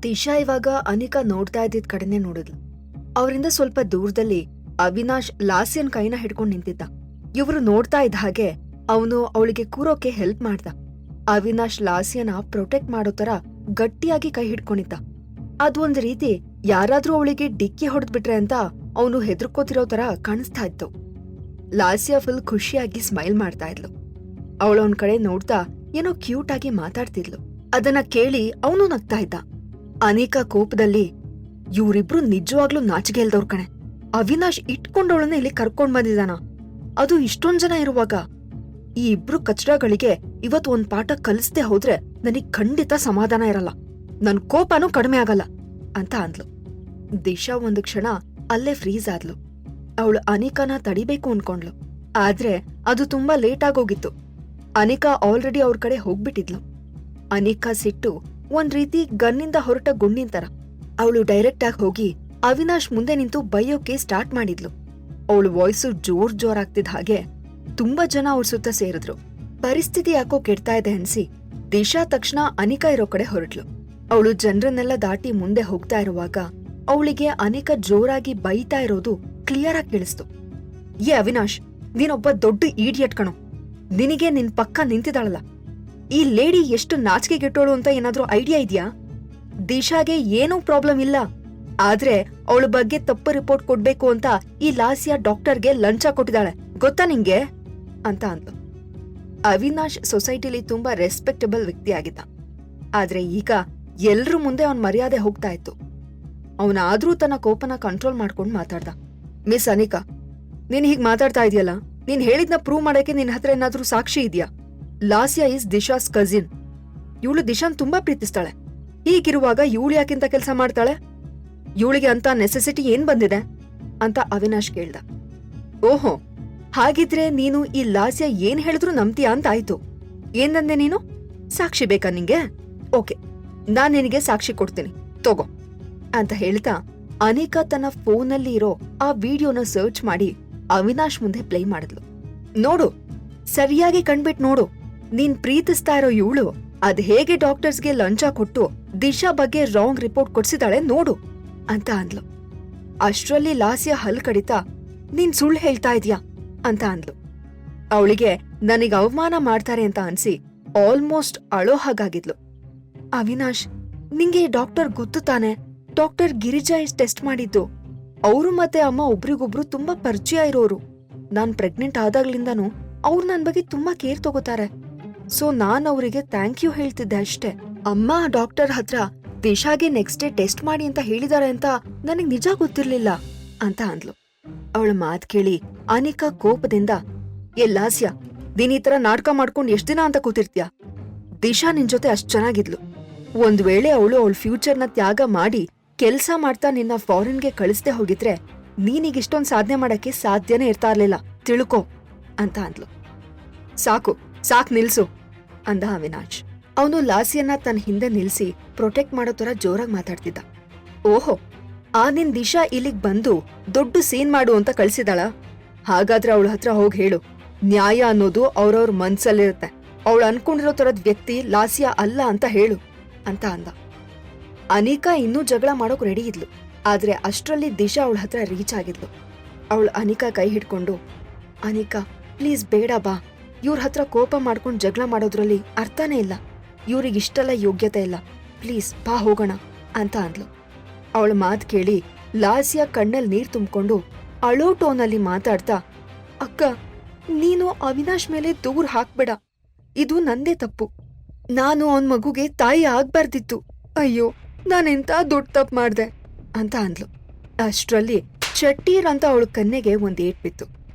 ದಿಶಾ ಇವಾಗ ಅನಿಕಾ ನೋಡ್ತಾ ಇದ್ದಿದ್ ಕಡೆನೆ ನೋಡಿದ್ಲು. ಅವರಿಂದ ಸ್ವಲ್ಪ ದೂರದಲ್ಲಿ ಅವಿನಾಶ್ ಲಾಸ್ಯನ್ ಕೈನ ಹಿಡ್ಕೊಂಡ್ ನಿಂತಿದ್ದ. ಇವ್ರು ನೋಡ್ತಾ ಇದ್ದ ಹಾಗೆ ಅವನು ಅವಳಿಗೆ ಕೂರೋಕೆ ಹೆಲ್ಪ್ ಮಾಡ್ದ. ಅವಿನಾಶ್ ಲಾಸ್ಯನ ಪ್ರೊಟೆಕ್ಟ್ ಮಾಡೋ ತರ ಗಟ್ಟಿಯಾಗಿ ಕೈ ಹಿಡ್ಕೊಂಡಿದ್ದ. ಅದು ಒಂದ್ ರೀತಿ ಯಾರಾದ್ರೂ ಅವಳಿಗೆ ಡಿಕ್ಕಿ ಹೊಡೆದ್ಬಿಟ್ರೆ ಅಂತ ಅವನು ಹೆದರ್ಕೋತಿರೋ ತರ ಕಾಣಿಸ್ತಾ ಇತ್ತು. ಲಾಸ್ಯ ಫುಲ್ ಖುಷಿಯಾಗಿ ಸ್ಮೈಲ್ ಮಾಡ್ತಾ ಇದ್ಲು. ಅವಳವನ್ ಕಡೆ ನೋಡ್ತಾ ಏನೋ ಕ್ಯೂಟ್ ಆಗಿ ಮಾತಾಡ್ತಿದ್ಲು. ಅದನ್ನ ಕೇಳಿ ಅವನು ನಗ್ತಾ ಇದ್ದ. ಅನಿಕಾ ಕೋಪದಲ್ಲಿ, ಇವ್ರಿಬ್ರು ನಿಜವಾಗ್ಲೂ ನಾಚಿಗೆ ಇಲ್ದವ್ರ ಕಣೆ. ಅವಿನಾಶ್ ಇಟ್ಕೊಂಡವಳನ್ನ ಇಲ್ಲಿ ಕರ್ಕೊಂಡ್ ಬಂದಿದಾನ, ಅದು ಇಷ್ಟೊಂದ್ ಜನ ಇರುವಾಗ. ಈ ಇಬ್ರು ಕಚಡಗಳಿಗೆ ಇವತ್ ಒಂದ್ ಪಾಠ ಕಲಿಸ್ದೆ ಹೋದ್ರೆ ನನಗ್ ಖಂಡಿತ ಸಮಾಧಾನ ಇರಲ್ಲ, ನನ್ ಕೋಪನೂ ಕಡಿಮೆ ಆಗಲ್ಲ ಅಂತ ಅಂದ್ಲು. ದಿಶಾ ಒಂದು ಕ್ಷಣ ಅಲ್ಲೇ ಫ್ರೀಸ್ ಆದ್ಲು. ಅವಳು ಅನಿಕಾನ ತಡಿಬೇಕು ಅನ್ಕೊಂಡ್ಲು. ಆದ್ರೆ ಅದು ತುಂಬಾ ಲೇಟ್ ಆಗೋಗಿತ್ತು. ಅನಿಕಾ ಆಲ್ರೆಡಿ ಅವ್ರ ಕಡೆ ಹೋಗ್ಬಿಟ್ಟಿದ್ಲು. ಅನಿಕಾ ಸಿಟ್ಟು ಒಂದ್ ರೀತಿ ಗನ್ನಿಂದ ಹೊರಟ ಗುಂಡಿನ ತರ. ಅವಳು ಡೈರೆಕ್ಟ್ ಆಗಿ ಹೋಗಿ ಅವಿನಾಶ್ ಮುಂದೆ ನಿಂತು ಬೈಯೋಕೆ ಸ್ಟಾರ್ಟ್ ಮಾಡಿದ್ಲು. ಅವಳು ವಾಯ್ಸು ಜೋರಾಗ್ತಿದ್ದ ಹಾಗೆ ತುಂಬಾ ಜನ ಅವ್ರ ಸುತ್ತ ಸೇರಿದ್ರು. ಪರಿಸ್ಥಿತಿ ಯಾಕೋ ಕೆಡ್ತಾ ಇದೆ ಅನ್ಸಿ ದಿಶಾ ತಕ್ಷಣ ಅನಿಕಾ ಇರೋ ಕಡೆ ಹೊರಟ್ಲು. ಅವಳು ಜನರನ್ನೆಲ್ಲ ದಾಟಿ ಮುಂದೆ ಹೋಗ್ತಾ ಇರುವಾಗ ಅವಳಿಗೆ ಅನಿಕಾ ಜೋರಾಗಿ ಬೈತಾ ಇರೋದು ಕ್ಲಿಯರ್ ಆಗಿ ಕೇಳಿಸ್ತು. ಏ ಅವಿನಾಶ್, ನೀನೊಬ್ಬ ದೊಡ್ಡ ಈಡಿಯಟ್ ಕಣೋ. ನಿನಗೆ ನಿನ್ ಪಕ್ಕ ನಿಂತಿದ್ದಾಳಲ್ಲ ಈ ಲೇಡಿ ಎಷ್ಟು ನಾಚಿಕೆಗೆಟ್ಟೋಳು ಅಂತ ಏನಾದ್ರೂ ಐಡಿಯಾ ಇದ್ಯಾ? ದಿಶಾಗೆ ಏನೂ ಪ್ರಾಬ್ಲಮ್ ಇಲ್ಲ, ಆದ್ರೆ ಅವಳ ಬಗ್ಗೆ ತಪ್ಪು ರಿಪೋರ್ಟ್ ಕೊಡ್ಬೇಕು ಅಂತ ಈ ಲಾಸ್ಯ ಡಾಕ್ಟರ್ಗೆ ಲಂಚ ಕೊಟ್ಟಿದ್ದಾಳೆ, ಗೊತ್ತಾ ನಿಂಗೆ ಅಂತ ಅಂದ್ಲು. ಅವಿನಾಶ್ ಸೊಸೈಟಿಲಿ ತುಂಬಾ ರೆಸ್ಪೆಕ್ಟಬಲ್ ವ್ಯಕ್ತಿ ಆಗಿದ್ದ. ಆದ್ರೆ ಈಗ ಎಲ್ರ ಮುಂದೆ ಅವನ್ ಮರ್ಯಾದೆ ಹೋಗ್ತಾ ಇತ್ತು. ಅವನಾದ್ರೂ ತನ್ನ ಕೋಪನ ಕಂಟ್ರೋಲ್ ಮಾಡ್ಕೊಂಡ್ ಮಾತಾಡ್ದ. ಮಿಸ್ ಅನಿಕಾ, ನೀನ್ ಹೀಗ್ ಮಾತಾಡ್ತಾ ಇದೆಯಲ್ಲ, ನೀನ್ ಹೇಳಿದ್ನ ಪ್ರೂವ್ ಮಾಡಕ್ಕೆ ನಿನ್ ಹತ್ರ ಏನಾದ್ರೂ ಸಾಕ್ಷಿ ಇದ್ಯಾ? ಲಾಸ್ಯ ಇಸ್ ದಿಶಾಸ್ ಕಸಿನ್. ಇವಳು ದಿಶಾನ್ ತುಂಬಾ ಪ್ರೀತಿಸ್ತಾಳೆ. ಹೀಗಿರುವಾಗ ಇವಳು ಯಾಕಿಂತ ಕೆಲಸ ಮಾಡ್ತಾಳೆ? ಇವಳಿಗೆ ಅಂತ ನೆಸೆಸಿಟಿ ಏನ್ ಬಂದಿದೆ ಅಂತ ಅವಿನಾಶ್ ಕೇಳ್ದ. ಓಹೋ, ಹಾಗಿದ್ರೆ ನೀನು ಈ ಲಾಸ್ಯ ಏನ್ ಹೇಳಿದ್ರು ನಂಬ್ತೀಯಾ ಅಂತ ಆಯ್ತು. ಏನಂದೆ ನೀನು? ಸಾಕ್ಷಿ ಬೇಕಾ ನಿಂಗೆ? ಓಕೆ, ನಾನ್ ನಿನಗೆ ಸಾಕ್ಷಿ ಕೊಡ್ತೀನಿ, ತಗೋ ಅಂತ ಹೇಳ್ತಾ ಅನಿಕಾ ತನ್ನ ಫೋನಲ್ಲಿ ಇರೋ ಆ ವಿಡಿಯೋನ ಸರ್ಚ್ ಮಾಡಿ ಅವಿನಾಶ್ ಮುಂದೆ ಪ್ಲೇ ಮಾಡಿದ್ಲು. ನೋಡು, ಸರಿಯಾಗಿ ಕಣ್ಬಿಟ್ ನೋಡು, ನೀನ್ ಪ್ರೀತಿಸ್ತಾ ಇರೋ ಇವಳು ಅದ್ ಹೇಗೆ ಡಾಕ್ಟರ್ಸ್ಗೆ ಲಂಚ ಕೊಟ್ಟು ದಿಶಾ ಬಗ್ಗೆ ರಾಂಗ್ ರಿಪೋರ್ಟ್ ಕೊಡ್ಸಿದಾಳೆ ನೋಡು ಅಂತ ಅಂದ್ಲು. ಅಷ್ಟ್ರಲ್ಲಿ ಲಾಸ್ಯ ಹಲ್ ಕಡಿತಾ, ನೀನ್ ಸುಳ್ಳು ಹೇಳ್ತಾ ಇದ್ಯಾ ಅಂತ ಅಂದ್ಲು. ಅವಳಿಗೆ ನನಗ್ ಅವಮಾನ ಮಾಡ್ತಾರೆ ಅಂತ ಅನ್ಸಿ ಆಲ್ಮೋಸ್ಟ್ ಅಳೋ ಹಾಗಾಗಿದ್ಲು. ಅವಿನಾಶ್, ನಿಂಗೆ ಡಾಕ್ಟರ್ ಗೊತ್ತು ತಾನೆ? ಡಾಕ್ಟರ್ ಗಿರಿಜಾ ಟೆಸ್ಟ್ ಮಾಡಿದ್ದು. ಅವರು ಮತ್ತೆ ಅಮ್ಮ ಒಬ್ರಿಗೊಬ್ರು ತುಂಬಾ ಪರಿಚಯ ಇರೋರು. ನಾನ್ ಪ್ರೆಗ್ನೆಂಟ್ ಆದಾಗ್ಲಿಂದಾನು ಅವ್ರು ನನ್ ಬಗ್ಗೆ ತುಂಬಾ ಕೇರ್ ತಗೋತಾರೆ. ಸೊ ನಾನ್ ಅವರಿಗೆ ಥ್ಯಾಂಕ್ ಯು ಹೇಳ್ತಿದ್ದೆ ಅಷ್ಟೇ. ಅಮ್ಮ ಡಾಕ್ಟರ್ ಹತ್ರ ದಿಶಾಗೆ ನೆಕ್ಸ್ಟ್ ಡೇ ಟೆಸ್ಟ್ ಮಾಡಿ ಅಂತ ಹೇಳಿದಾರೆ ಅಂತ ನನಗ್ ನಿಜ ಗೊತ್ತಿರ್ಲಿಲ್ಲ ಅಂತ ಅಂದ್ಲು. ಅವಳ ಮಾತ್ ಕೇಳಿ ಅನಿಕಾ ಕೋಪದಿಂದ, ಲಾಸ್ಯ, ನೀನ್ ಈ ತರ ನಾಟಕ ಮಾಡ್ಕೊಂಡ್ ಎಷ್ಟ್ ದಿನ ಅಂತ ಕೂತಿರ್ತೀಯ? ದಿಶಾ ನಿನ್ ಜೊತೆ ಅಷ್ಟ್ ಚೆನ್ನಾಗಿದ್ಲು. ಒಂದ್ ವೇಳೆ ಅವಳು ಫ್ಯೂಚರ್ನ ತ್ಯಾಗ ಮಾಡಿ ಕೆಲ್ಸ ಮಾಡ್ತಾ ನಿನ್ನ ಫಾರಿನ್ಗೆ ಕಳಿಸ್ದೆ ಹೋಗಿದ್ರೆ ನೀನೀಗ ಇಷ್ಟೊಂದ್ ಸಾಧನೆ ಮಾಡಕ್ಕೆ ಸಾಧ್ಯನೇ ಇರ್ತಾ ಇರ್ಲಿಲ್ಲ, ತಿಳ್ಕೊ ಅಂತ ಅಂದ್ಲು. ಸಾಕ್ ನಿಲ್ಸು ಅಂದ ಅವಿನಾಶ್. ಅವನು ಲಾಸ್ಯನ್ನ ತನ್ನ ಹಿಂದೆ ನಿಲ್ಸಿ ಪ್ರೊಟೆಕ್ಟ್ ಮಾಡೋ ತರ ಜೋರಾಗಿ ಮಾತಾಡ್ತಿದ್ದ. ಓಹೋ, ಆ ನಿನ್ ದಿಶಾ ಇಲ್ಲಿಗ್ ಬಂದು ದೊಡ್ಡ ಸೀನ್ ಮಾಡು ಅಂತ ಕಳ್ಸಿದಾಳ? ಹಾಗಾದ್ರೆ ಅವಳ ಹತ್ರ ಹೋಗಿ ಹೇಳು, ನ್ಯಾಯ ಅನ್ನೋದು ಅವ್ರವ್ರ ಮನ್ಸಲ್ಲಿರುತ್ತೆ. ಅವಳು ಅನ್ಕೊಂಡಿರೋ ತರದ್ ವ್ಯಕ್ತಿ ಲಾಸ್ಯ ಅಲ್ಲ ಅಂತ ಹೇಳು ಅಂತ ಅಂದ. ಅನಿಕಾ ಇನ್ನೂ ಜಗಳ ಮಾಡೋಕ್ ರೆಡಿ ಇದ್ಲು. ಆದ್ರೆ ಅಷ್ಟ್ರಲ್ಲಿ ದಿಶಾ ಅವಳ ಹತ್ರ ರೀಚ್ ಆಗಿದ್ಲು. ಅವಳು ಅನಿಕಾ ಕೈ ಹಿಡ್ಕೊಂಡು, ಅನಿಕಾ ಪ್ಲೀಸ್ ಬೇಡ ಬಾ, ಇವ್ರ ಹತ್ರ ಕೋಪ ಮಾಡ್ಕೊಂಡ್ ಜಗಳ ಮಾಡೋದ್ರಲ್ಲಿ ಅರ್ಥನೇ ಇಲ್ಲ. ಇವ್ರಿಗಿಷ್ಟೆಲ್ಲ ಯೋಗ್ಯತೆ ಇಲ್ಲ, ಪ್ಲೀಸ್ ಬಾ ಹೋಗೋಣ ಅಂತ ಅಂದ್ಲು. ಅವಳ ಮಾತ್ ಕೇಳಿ ಲಾಸ್ಯ ಕಣ್ಣಲ್ಲಿ ನೀರ್ ತುಂಬಿಕೊಂಡು ಅಳೋ ಟೋನಲ್ಲಿ ಮಾತಾಡ್ತಾ, ಅಕ್ಕ, ನೀನು ಅವಿನಾಶ್ ಮೇಲೆ ದೂರ ಹಾಕ್ಬೇಡ, ಇದು ನಂದೇ ತಪ್ಪು. ನಾನು ಅವನ್ ಮಗುಗೆ ತಾಯಿ ಆಗ್ಬಾರ್ದಿತ್ತು. ಅಯ್ಯೋ, ನಾನೆಂತ ದೊಡ್ಡ ತಪ್ಪು ಮಾಡ್ದೆ ಅಂತ ಅಂದ್ಲು. ಅಷ್ಟ್ರಲ್ಲಿ ಚಟ್ಟೀರ್ ಅಂತ ಅವಳ ಕನ್ನೆಗೆ ಒಂದ್ ಏಟ್ ಬಿತ್ತು.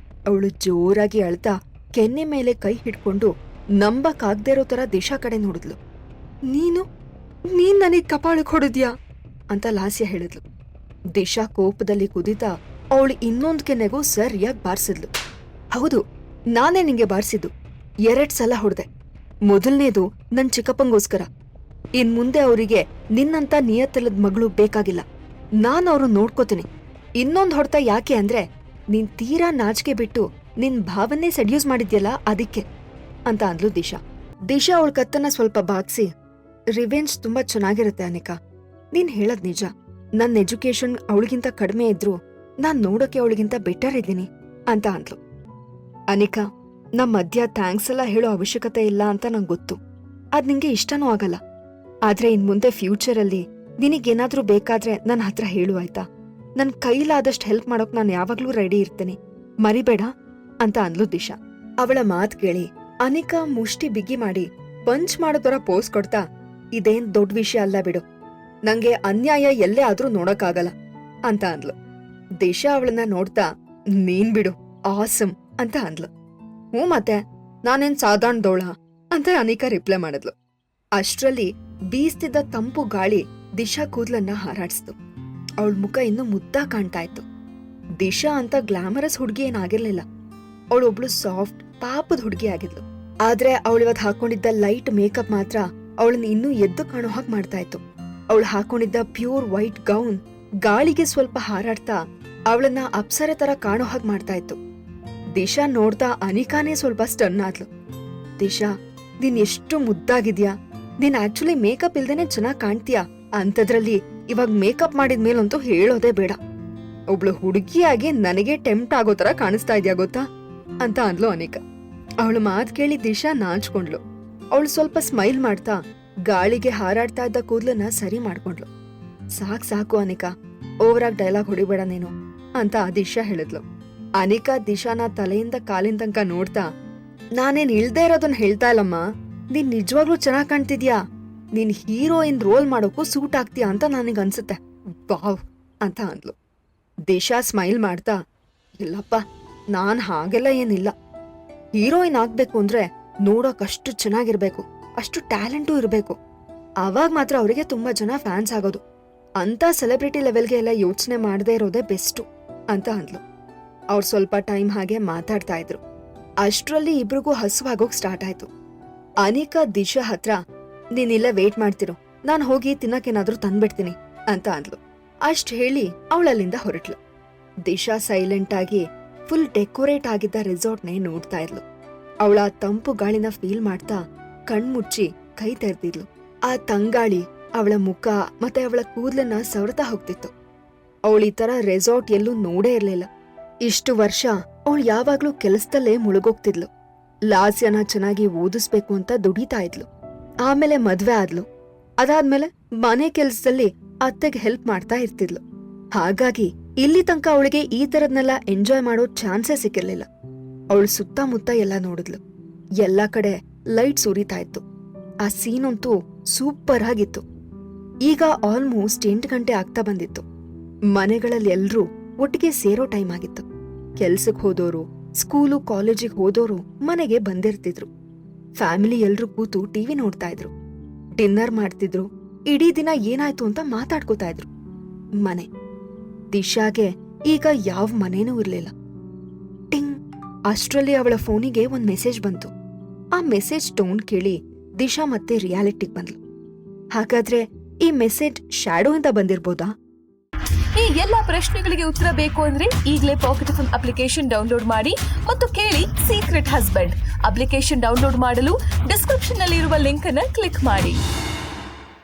ಅವಳು ಜೋರಾಗಿ ಅಳ್ತಾ ಕೆನ್ನೆ ಮೇಲೆ ಕೈ ಹಿಡ್ಕೊಂಡು ನಂಬಕ್ಕಾಗ್ದೇ ಇರೋ ತರ ದಿಶಾ ಕಡೆ ನೋಡಿದ್ಲು. ನೀನ್ ನನಗ್ ಕಪಾಳಕ್ ಹೊಡೆದ್ಯಾ ಅಂತ ಲಾಸ್ಯ ಹೇಳಿದ್ಲು. ದಿಶಾ ಕೋಪದಲ್ಲಿ ಕುದಿತಾ ಅವಳು ಇನ್ನೊಂದ್ ಕೆನ್ನೆಗೂ ಸರಿಯಾಗಿ ಬಾರ್ಸಿದ್ಲು. ಹೌದು, ನಾನೇ ನಿಂಗೆ ಬಾರ್ಸಿದ್ದು. 2 ಸಲ ಹೊಡ್ದೆ. ಮೊದಲನೇದು ನನ್ ಚಿಕ್ಕಪ್ಪಂಗೋಸ್ಕರ. ಇನ್ ಮುಂದೆ ಅವರಿಗೆ ನಿನ್ನಂತ ನಿಯತ್ತಿಲ್ಲದ ಮಗಳು ಬೇಕಾಗಿಲ್ಲ. ನಾನ್ ಅವ್ರು ನೋಡ್ಕೋತೀನಿ. ಇನ್ನೊಂದ್ ಹೊಡ್ತ ಯಾಕೆ ಅಂದ್ರೆ ನೀನ್ ತೀರಾ ನಾಚಿಕೆ ಬಿಟ್ಟು ನಿನ್ ಭಾವನೆ ಸೆಡ್ಯೂಸ್ ಮಾಡಿದ್ಯಲ್ಲ ಅದಕ್ಕೆ ಅಂತ ಅಂದ್ಲು ದಿಶಾ. ದಿಶಾ ಅವಳ ಕತ್ತನ್ನ ಸ್ವಲ್ಪ ಬಾಗ್ಸಿ, ರಿವೆಂಜ್ ತುಂಬಾ ಚೆನ್ನಾಗಿರುತ್ತೆ ಅನಿಕಾ. ನೀನ್ ಹೇಳದ್ ನಿಜ. ನನ್ನ ಎಜುಕೇಶನ್ ಅವಳಿಗಿಂತ ಕಡಿಮೆ ಇದ್ರು ನಾನ್ ನೋಡೋಕೆ ಅವಳಿಗಿಂತ ಬೆಟರ್ ಇದ್ದೀನಿ ಅಂತ ಅಂದ್ಲು. ಅನಿಕಾ, ನಮ್ ಮಧ್ಯ ಥ್ಯಾಂಕ್ಸ್ ಎಲ್ಲ ಹೇಳೋ ಅವಶ್ಯಕತೆ ಇಲ್ಲ ಅಂತ ನಂಗೆ ಗೊತ್ತು. ಅದ್ ನಿಂಗೆ ಇಷ್ಟನೂ ಆಗಲ್ಲ. ಆದ್ರೆ ಇನ್ ಮುಂದೆ ಫ್ಯೂಚರಲ್ಲಿ ನಿನಗೇನಾದ್ರೂ ಬೇಕಾದ್ರೆ ನನ್ನ ಹತ್ರ ಹೇಳು ಆಯ್ತಾ? ನನ್ ಕೈಲಾದಷ್ಟು ಹೆಲ್ಪ್ ಮಾಡೋಕ್ ನಾನು ಯಾವಾಗ್ಲೂ ರೆಡಿ ಇರ್ತೇನೆ, ಮರಿಬೇಡ ಅಂತ ಅಂದ್ಲು ದಿಶಾ. ಅವಳ ಮಾತ್ ಕೇಳಿ ಅನಿಕಾ ಮುಷ್ಟಿ ಬಿಗಿ ಮಾಡಿ ಪಂಚ್ ಮಾಡೋದರ ಪೋಸ್ ಕೊಡ್ತಾ, ಇದೇನ್ ದೊಡ್ಡ ವಿಷಯ ಅಲ್ಲ ಬಿಡು, ನಂಗೆ ಅನ್ಯಾಯ ಎಲ್ಲೇ ಆದ್ರೂ ನೋಡಕ್ಕಾಗಲ್ಲ ಅಂತ ಅಂದ್ಲು. ದಿಶಾ ಅವಳನ್ನ ನೋಡ್ತಾ, ನೀನ್ ಬಿಡು, ಆಸಮ್ ಅಂತ ಅಂದ್ಲು. ಹ್ಞೂ ಮತ್ತೆ ನಾನೇನ್ ಸಾಧಾರಣದೋಳ ಅಂತ ಅನಿಕಾ ರಿಪ್ಲೈ ಮಾಡಿದ್ಲು. ಅಷ್ಟ್ರಲ್ಲಿ ಬೀಸ್ತಿದ್ದ ತಂಪು ಗಾಳಿ ದಿಶಾ ಕೂದ್ಲನ್ನ ಹಾರಾಡ್ಸ್ತು. ಅವಳ ಮುಖ ಇನ್ನೂ ಮುದ್ದ ಕಾಣ್ತಾ ಇತ್ತು. ದಿಶಾ ಅಂತ ಗ್ಲಾಮರಸ್ ಹುಡ್ಗಿ ಏನಾಗಿರ್ಲಿಲ್ಲ. ಅವಳೊಬ್ಳು ಸಾಫ್ಟ್ ಪಾಪದ ಹುಡ್ಗಿ ಆಗಿದ್ಲು. ಆದ್ರೆ ಅವಳಿವತ್ ಹಾಕೊಂಡಿದ್ದ ಲೈಟ್ ಮೇಕಪ್ ಮಾತ್ರ ಅವಳನ್ನ ಇನ್ನೂ ಎದ್ದು ಕಾಣೋ ಹಾಗೆ ಮಾಡ್ತಾ ಇತ್ತು. ಅವಳು ಹಾಕೊಂಡಿದ್ದ ಪ್ಯೂರ್ ವೈಟ್ ಗೌನ್ ಗಾಳಿಗೆ ಸ್ವಲ್ಪ ಹಾರಾಡ್ತಾ ಅವಳನ್ನ ಅಪ್ಸರೆ ತರ ಕಾಣೋ ಹಾಗೆ ಮಾಡ್ತಾ ಇತ್ತು. ದಿಶಾ ನೋಡ್ತಾ ಅನಿಕಾನೇ ಸ್ವಲ್ಪ ಸ್ಟನ್ ಆದ್ಲು. ದಿಶಾ, ನೀನ್ ಎಷ್ಟು ಮುದ್ದಾಗಿದ್ಯಾ, ನೀನ್ ಆಕ್ಚುಲಿ ಮೇಕಪ್ ಇಲ್ದೇನೆ ಚೆನ್ನಾಗ್ ಕಾಣ್ತೀಯಾ, ಅಂತದ್ರಲ್ಲಿ ಇವಾಗ ಮೇಕಪ್ ಮಾಡಿದ್ಮೇಲಂತೂ ಹೇಳೋದೇ ಬೇಡ. ಒಬ್ಳು ಹುಡುಗಿಯಾಗಿ ನನಗೆ ಟೆಂಪ್ಟ್ ಆಗೋ ತರ ಕಾಣಿಸ್ತಾ ಇದ್ಯಾ ಗೊತ್ತಾ ಅಂತ ಅಂದ್ಲು ಅನಿಕಾ. ಅವಳ ಮಾತ್ ಕೇಳಿ ದಿಶಾ ನಾಚ್ಕೊಂಡ್ಲು. ಅವಳು ಸ್ವಲ್ಪ ಸ್ಮೈಲ್ ಮಾಡ್ತಾ ಗಾಳಿಗೆ ಹಾರಾಡ್ತಾ ಇದ್ದ ಕೂದ್ಲನ್ನ ಸರಿ ಮಾಡ್ಕೊಂಡ್ಲು. ಸಾಕು ಅನಿಕಾ, ಓವರಾಗಿ ಡೈಲಾಗ್ ಹೊಡಿಬೇಡ ನೀನು ಅಂತ ದಿಶಾ ಹೇಳಿದ್ಲು. ಅನಿಕಾ ದಿಶಾನ ತಲೆಯಿಂದ ಕಾಲಿನ ತನಕ ನೋಡ್ತಾ, ನಾನೇನ್ ಇಳ್ದೇ ಇರೋದನ್ನ ಹೇಳ್ತಾ ಇಲ್ಲಮ್ಮ, ನೀನ್ ನಿಜವಾಗ್ಲೂ ಚೆನ್ನಾಗ್ ಕಾಣ್ತಿದ್ಯಾ, ನೀನ್ ಹೀರೋಯಿನ್ ರೋಲ್ ಮಾಡೋಕ್ಕೂ ಸೂಟ್ ಆಗ್ತೀಯಾ ಅಂತ ನನಗ್ ಅನ್ಸುತ್ತೆ, ವಾವ್ ಅಂತ ಅಂದ್ಲು. ದಿಶಾ ಸ್ಮೈಲ್ ಮಾಡ್ತಾ, ಇಲ್ಲಪ್ಪ, ನಾನ್ ಹಾಗೆಲ್ಲ ಏನಿಲ್ಲ. ಹೀರೋಯಿನ್ ಆಗ್ಬೇಕು ಅಂದ್ರೆ ನೋಡೋಕ್ ಅಷ್ಟು ಚೆನ್ನಾಗಿರ್ಬೇಕು, ಅಷ್ಟು ಟ್ಯಾಲೆಂಟೂ ಇರ್ಬೇಕು. ಅವಾಗ ಮಾತ್ರ ಅವರಿಗೆ ತುಂಬಾ ಜನ ಫ್ಯಾನ್ಸ್ ಆಗೋದು. ಅಂತ ಸೆಲೆಬ್ರಿಟಿ ಲೆವೆಲ್ಗೆ ಎಲ್ಲ ಯೋಚನೆ ಮಾಡದೇ ಇರೋದೇ ಬೆಸ್ಟು ಅಂತ ಅಂದ್ಲು. ಅವ್ರು ಸ್ವಲ್ಪ ಟೈಮ್ ಹಾಗೆ ಮಾತಾಡ್ತಾ ಇದ್ರು. ಅಷ್ಟ್ರಲ್ಲಿ ಇಬ್ರಿಗೂ ಹಸುವಾಗೋಕ್ ಸ್ಟಾರ್ಟ್ ಆಯ್ತು. ಅನಿಕಾ ದಿಶಾ ಹತ್ರ, ನೀನಿಲ್ಲ ವೇಟ್ ಮಾಡ್ತಿರು, ನಾನ್ ಹೋಗಿ ತಿನ್ನಕ್ಕೇನಾದ್ರೂ ತಂದ್ಬಿಡ್ತೀನಿ ಅಂತ ಅಂದ್ಲು. ಅಷ್ಟ್ ಹೇಳಿ ಅವಳಲ್ಲಿಂದ ಹೊರಟ್ಲು. ದಿಶಾ ಸೈಲೆಂಟ್ ಆಗಿ ಫುಲ್ ಡೆಕೋರೇಟ್ ಆಗಿದ್ದ ರೆಸಾರ್ಟ್ನೇ ನೋಡ್ತಾ ಇದ್ಲು. ಅವಳ ತಂಪು ಗಾಳಿನ ಫೀಲ್ ಮಾಡ್ತಾ ಕಣ್ಮುಚ್ಚಿ ಕೈ ತೆರೆದಿದ್ಲು. ಆ ತಂಗಾಳಿ ಅವಳ ಮುಖ ಮತ್ತೆ ಅವಳ ಕೂದಲನ್ನ ಸವರ್ತಾ ಹೋಗ್ತಿತ್ತು. ಅವಳು ಈ ತರ ರೆಸಾರ್ಟ್ ಎಲ್ಲೂ ನೋಡೇ ಇರ್ಲಿಲ್ಲ. ಇಷ್ಟು ವರ್ಷ ಅವಳು ಯಾವಾಗ್ಲೂ ಕೆಲಸದಲ್ಲೇ ಮುಳುಗೋಗ್ತಿದ್ಲು. ಲಾಸ್ಯನ ಚೆನ್ನಾಗಿ ಓದಿಸ್ಬೇಕು ಅಂತ ದುಡಿತಾ ಇದ್ಲು. ಆಮೇಲೆ ಮದ್ವೆ ಆದ್ಲು. ಅದಾದ್ಮೇಲೆ ಮನೆ ಕೆಲ್ಸದಲ್ಲಿ ಅತ್ತೆಗೆ ಹೆಲ್ಪ್ ಮಾಡ್ತಾ ಇರ್ತಿದ್ಲು. ಹಾಗಾಗಿ ಇಲ್ಲಿ ತನಕ ಅವಳಿಗೆ ಈ ತರದ್ನೆಲ್ಲ ಎಂಜಾಯ್ ಮಾಡೋ ಚಾನ್ಸೇ ಸಿಕ್ಕಿರ್ಲಿಲ್ಲ. ಅವಳು ಸುತ್ತಮುತ್ತ ಎಲ್ಲ ನೋಡಿದ್ಲು. ಎಲ್ಲಾ ಕಡೆ ಲೈಟ್ಸ್ ಉರಿತಾ ಇತ್ತು. ಆ ಸೀನಂತೂ ಸೂಪರ್ ಆಗಿತ್ತು. ಈಗ ಆಲ್ಮೋಸ್ಟ್ 8 ಗಂಟೆ ಆಗ್ತಾ ಬಂದಿತ್ತು. ಮನೆಗಳಲ್ಲಿ ಎಲ್ರೂ ಒಟ್ಟಿಗೆ ಸೇರೋ ಟೈಮ್ ಆಗಿತ್ತು. ಕೆಲ್ಸಕ್ ಹೋದೋರು, ಸ್ಕೂಲು ಕಾಲೇಜಿಗೆ ಹೋದೋರು ಮನೆಗೆ ಬಂದಿರ್ತಿದ್ರು. ಫ್ಯಾಮಿಲಿ ಎಲ್ರೂ ಕೂತು ಟಿವಿ ನೋಡ್ತಾ ಇದ್ರು, ಡಿನ್ನರ್ ಮಾಡ್ತಿದ್ರು, ಇಡೀ ದಿನ ಏನಾಯ್ತು ಅಂತ ಮಾತಾಡ್ಕೋತಾ ಇದ್ರು. ಮನೆ ದಿಶಾಗೆ ಈಗ ಯಾವ ಮನೇನೂ ಇರ್ಲಿಲ್ಲ. ಟಿಂಗ್, ಅಷ್ಟ್ರಲ್ಲಿ ಅವಳ ಫೋನಿಗೆ ಒಂದ್ ಮೆಸೇಜ್ ಬಂತು. ಆ ಮೆಸೇಜ್ ಟೋನ್ ಕೇಳಿ ದಿಶಾ ಮತ್ತೆ ರಿಯಾಲಿಟಿಗ್ ಬಂದ್ಲು. ಹಾಗಾದ್ರೆ ಈ ಮೆಸೇಜ್ ಶ್ಯಾಡೋ ಇಂದ ಬಂದಿರ್ಬೋದಾ? ಈ ಎಲ್ಲಾ ಪ್ರಶ್ನೆಗಳಿಗೆ ಉತ್ತರ ಬೇಕು ಅಂದ್ರೆ ಈಗಲೇ ಪಾಕೆಟ್ ಎಫ್ಎಂ ಅಪ್ಲಿಕೇಶನ್ ಡೌನ್ಲೋಡ್ ಮಾಡಿ ಮತ್ತು ಕೇಳಿ ಸೀಕ್ರೆಟ್ ಹಸ್ಬೆಂಡ್. ಅಪ್ಲಿಕೇಶನ್ ಡೌನ್ಲೋಡ್ ಮಾಡಲು ಡಿಸ್ಕ್ರಿಪ್ಷನ್ ನಲ್ಲಿರುವ ಲಿಂಕ್ ಅನ್ನು ಕ್ಲಿಕ್ ಮಾಡಿ.